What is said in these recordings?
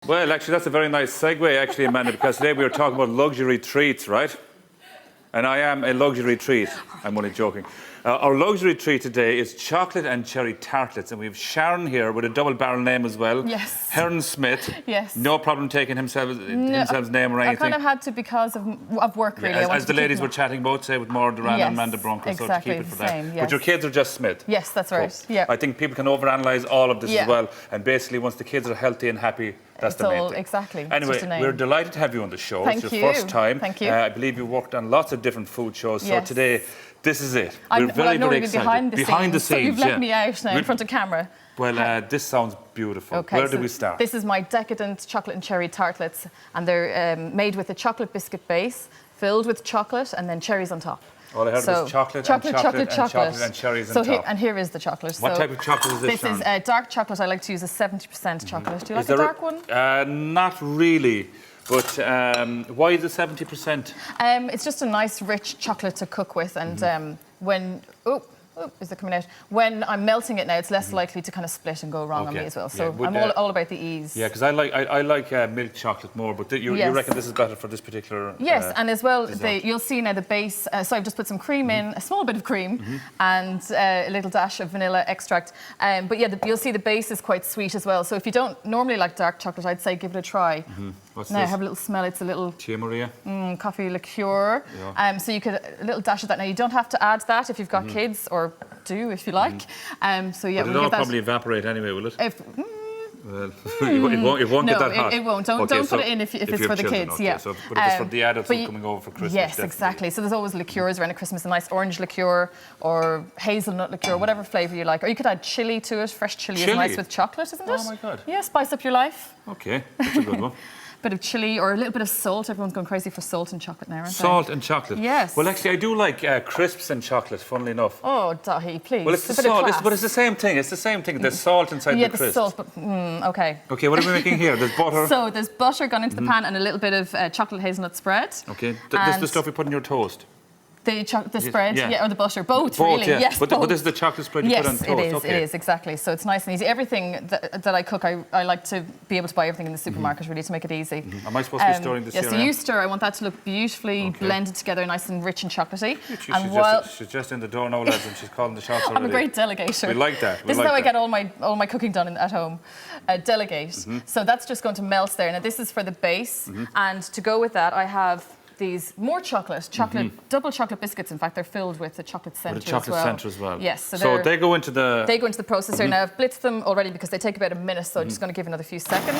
Well, actually, that's a very nice segue, actually, Amanda, because today we were talking about luxury treats, right? And I am a luxury treat. I'm only joking. Our luxury treat today is chocolate and cherry tartlets. And we have Sharon here with a double barrel name as well. Yes. Hearne Smith. Yes. No problem taking himself's name or anything. I kind of had to because of work, really. As the ladies were chatting about, say, with Maura Duran and Amanda Bronco, exactly, so to keep it for that. same, yes. But your kids are just Smith. Yes, that's right. So yeah. I think people can overanalyze all of this as well. And basically, once the kids are healthy and happy, that's the main thing. Exactly. Anyway, we're delighted to have you on the show. Thank it's your first time. Thank you. I believe you worked on lots of different food shows. So today, this is it. We're very, very excited. Behind the scenes. So you've let me out now in front of camera. Well, this sounds beautiful. Okay, Where do we start? This is my Decadent chocolate and cherry tartlets, and they're made with a chocolate biscuit base, filled with chocolate, and then cherries on top. All I heard was chocolate and cherries on top. And here is the chocolate. What type of chocolate is this? This is dark chocolate. I like to use a 70% chocolate. Do you like a dark one? Not really. But why is it 70%? It's just a nice, rich chocolate to cook with, and when is it coming out? When I'm melting it now, it's less likely to kind of split and go wrong on me as well. So I'm all about the ease. Yeah, because I like milk chocolate more, but you reckon this is better for this particular? Yes, and as well, you'll see now the base. So I've just put some cream in, a small bit of cream, and a little dash of vanilla extract. But yeah, you'll see the base is quite sweet as well. So if you don't normally like dark chocolate, I'd say give it a try. What's now this? Have a little smell. It's a little Tia Maria. Coffee liqueur. Yeah. So you could a little dash of that. Now you don't have to add that if you've got kids, or do if you like. So yeah, but it'll probably evaporate anyway, will it? Well, it won't get that hot. It won't. Don't put it in if it's for the kids. Okay, yeah. So, but if it's for the adults who are coming over for Christmas. Yes, definitely. exactly. So there's always liqueurs around at Christmas. A nice orange liqueur or hazelnut liqueur, whatever flavour you like. Or you could add chilli to it. Fresh chilli is nice with chocolate, isn't it? Oh my God. Yeah, spice up your life. Okay, that's a good one. Bit of chilli or a little bit of salt. Everyone's going crazy for salt and chocolate now, aren't they? Salt and chocolate. Yes. Well, actually, I do like crisps and chocolate. Funnily enough. Oh, Dahi, please. Well, it's the salt, but it's the same thing. It's the same thing. There's salt inside the crisp. Yeah, the salt. But okay. Okay, what are we making here? There's butter. So there's butter gone into the pan and a little bit of chocolate hazelnut spread. Okay. This is the stuff you put in your toast. The spread, or the butter, both really. Yeah. Yes, but this is the chocolate spread you put on toast. It is exactly. So it's nice and easy. Everything that I cook, I like to be able to buy everything in the supermarket really to make it easy. Am I supposed to be stirring this here? Yes, so you stir. I want that to look beautifully blended together, nice and rich and chocolatey. She's just in the door now, lads, and she's calling the shots already. I'm a great delegator. We like that. This is how I get all my cooking done at home. Delegate. So that's just going to melt there. Now this is for the base, and to go with that, I have these more chocolate, double chocolate biscuits. In fact, they're filled with a chocolate centre as well. Yes. So they go into the processor. Now I've blitzed them already because they take about a minute, so I'm just going to give another few seconds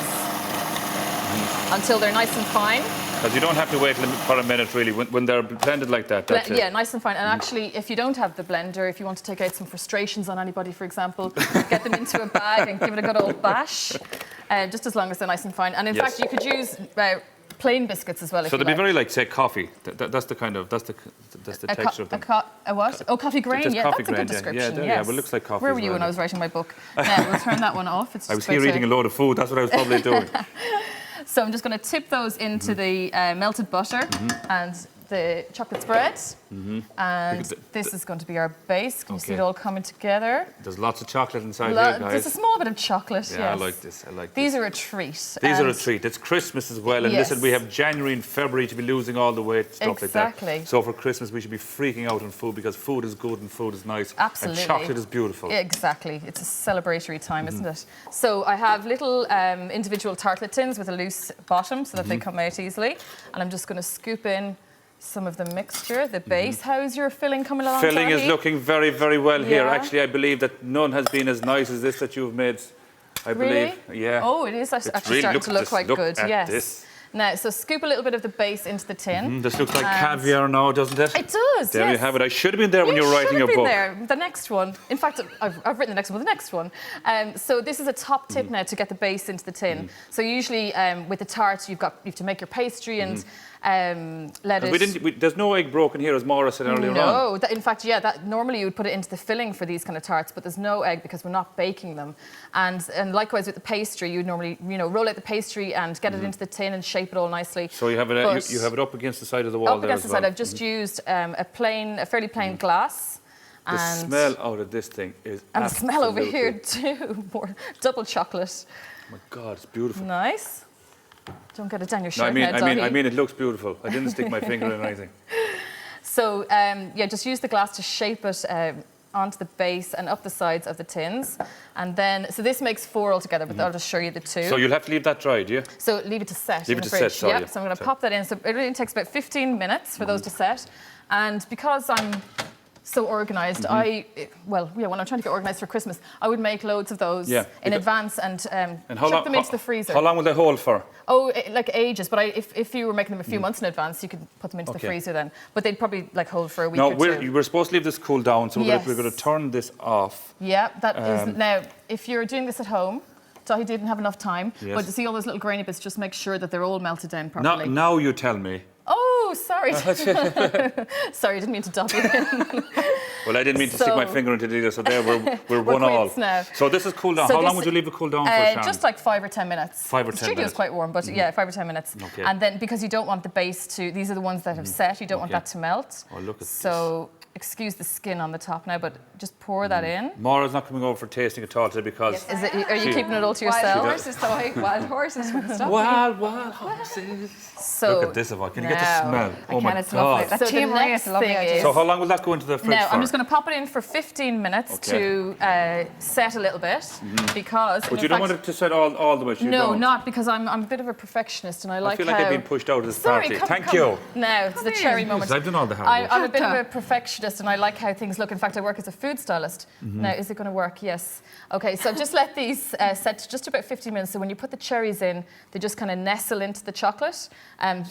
until they're nice and fine. Because you don't have to wait for a minute, really, when they're blended like that. That's it. Yeah, nice and fine. And actually, if you don't have the blender, if you want to take out some frustrations on anybody, for example, get them into a bag and give it a good old bash, just as long as they're nice and fine. And in fact, you could use plain biscuits as well. So they'd be very like, say, coffee. That's the texture of them. A what? Oh, coffee grain. Yeah, coffee that's a good description. Yeah, well, it looks like coffee. Where were you when I was writing my book? Now we'll turn that one off. I was here eating a load of food. That's what I was probably doing. So I'm just going to tip those into the melted butter and the chocolate spread. And this is going to be our base. Can you see it all coming together? There's lots of chocolate inside here, guys. There's a small bit of chocolate, I like this. These are a treat. These are a treat. It's Christmas as well. And listen, we have January and February to be losing all the weight, stuff like that. So for Christmas, we should be freaking out on food because food is good and food is nice. Absolutely. And chocolate is beautiful. Exactly. It's a celebratory time, isn't it? So I have little individual tartlet tins with a loose bottom so that they come out easily. And I'm just going to scoop in some of the mixture, the base. How's your filling coming along? Filling is looking very, very well here. Actually, I believe that none has been as nice as this that you've made. I believe. Yeah. Oh, it is actually starting to look quite good. Yes. This. Now, so scoop a little bit of the base into the tin. This looks like caviar now, doesn't it? It does, There you have it. I should have been there when you were writing your book. You should have been there. The next one. In fact, I've written the next one with the next one. So this is a top tip now to get the base into the tin. So usually with the tart, you have to make your pastry and let it... There's no egg broken here, as Maura said earlier on. No, in fact, normally you would put it into the filling for these kind of tarts, but there's no egg because we're not baking them. And likewise with the pastry, you'd normally, roll out the pastry and get it into the tin and shape it all nicely. So you have it up against the side of the wall there as well. Up against the side. I've just used a fairly plain glass. The smell out of this thing is and the smell over here too, more double chocolate. Oh my God, it's beautiful. Nice. Don't get it down your No, shirt now, Dottie. I mean, it looks beautiful. I didn't stick my finger in anything. So, yeah, just use the glass to shape it onto the base and up the sides of the tins. And then, so this makes 4 altogether, but I'll just show you the 2. So you'll have to leave that dry, do you? So leave it to set Leave in it the to fridge. set, sorry. Yep, so I'm going to pop that in. So it really takes about 15 minutes for those to set. And because I'm so organised, when I'm trying to get organised for Christmas, I would make loads of those in advance and chuck them into the freezer. How long will they hold for? Oh, like ages. But if you were making them a few months in advance, you could put them into the freezer then. But they'd probably like hold for a week or two. We're supposed to leave this cool down, so we're going to turn this off. Yeah, that is now. If you're doing this at home, Dahi didn't have enough time, but to see all those little grainy bits, just make sure that they're all melted down properly. Now you tell me. Oh, sorry. Sorry, I didn't mean to dub you in. Well, I didn't mean to stick my finger into it either, so there we're one all. Now. So this is cooled down. How long would you leave it cool down for, Sharon? Just like 5 or 10 minutes. 5 or 10 minutes. The studio's quite warm, but yeah, 5 or 10 minutes. Okay. And then because you don't want the base to, these are the ones that have set, you don't want that to melt. Oh, look at so excuse the skin on the top now, but just pour that in. Maura's not coming over for tasting at all today because... Are you keeping it all to yourself? Wild horses, though. Wild horses wouldn't stop Wild horses. So look at this, Yvonne. Can you get the smell? Oh my God. That So the next thing is... So how long will that go into the fridge Now, for? I'm just going to pop it in for 15 minutes to set a little bit because... But you don't want it to set all the way? No, not because I'm a bit of a perfectionist and I like I feel like I've been pushed out of this party. Come, Thank you. Now, it's the cherry moment. I've done all the hard work. I'm a bit of a perfectionist and I like how things look. In fact, I work as a food stylist. Now, is it going to work? Yes. Okay, so just let these set to just about 15 minutes. So when you put the cherries in, they just kind of nestle into the chocolate.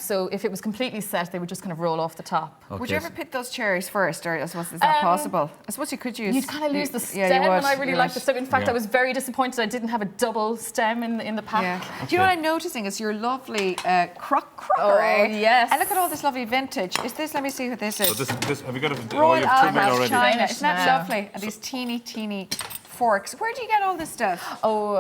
So if it was completely set, they would just kind of roll off the top. Okay. Would you ever pick those cherries first, or I suppose is that possible? I suppose you could use... You'd kind of lose the stem, and I really like the stem. In fact, I was very disappointed I didn't have a double stem in the pack. Yeah. Okay. Do you know what I'm noticing is your lovely crockery. Oh, yes. And look at all this lovely vintage. Is this, let me see what this is. So this have you got a... Royal you've two made Alma's already. China. Isn't that lovely? And these teeny forks. Where do you get all this stuff? Oh,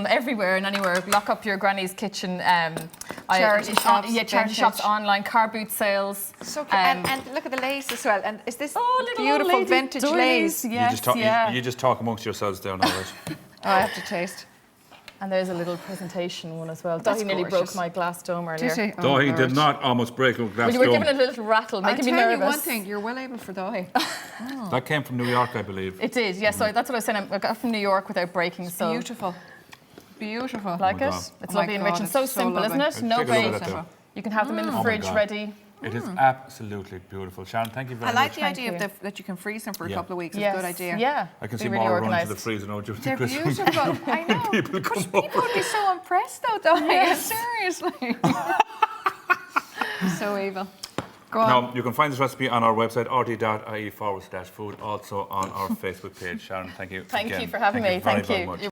everywhere and anywhere. Lock up your granny's kitchen. Charity shops. Yeah, charity shops, online, car boot sales. So cute. And look at the lace as well. And is this little beautiful vintage lace? Yes, you just talk amongst yourselves there now, right? Oh, I have to taste. And there's a little presentation one as well. That's Dahi nearly gorgeous. broke my glass dome earlier. Did he? Dahi did not almost break a glass Well, you were dome. giving it a little rattle, making me nervous. I'll tell you one thing, you're well able for Dahi. That came from New York, I believe. It did, yes. So that's what I was saying. I got from New York without breaking. So Beautiful. Beautiful. like it? God. It's Oh my lovely and rich God, and so it's so simple, isn't lovely. it? No Take a look at bait. that there. You can have them in the my fridge God. ready. It is absolutely beautiful. Sharon, thank you very I like much. the idea of that you can freeze them for a couple of weeks. It's Yes. a good idea. Yeah. I can Be see really Maura running to organised. the freezer now during They're Christmas. beautiful. I know. People come People would be so impressed though, Yes. Seriously. So evil. Go on. Now, you can find this recipe on our website, rt.ie/food, also on our Facebook page. Sharon, thank you. Thank again. you for having Thank me. you very, Thank very you. much.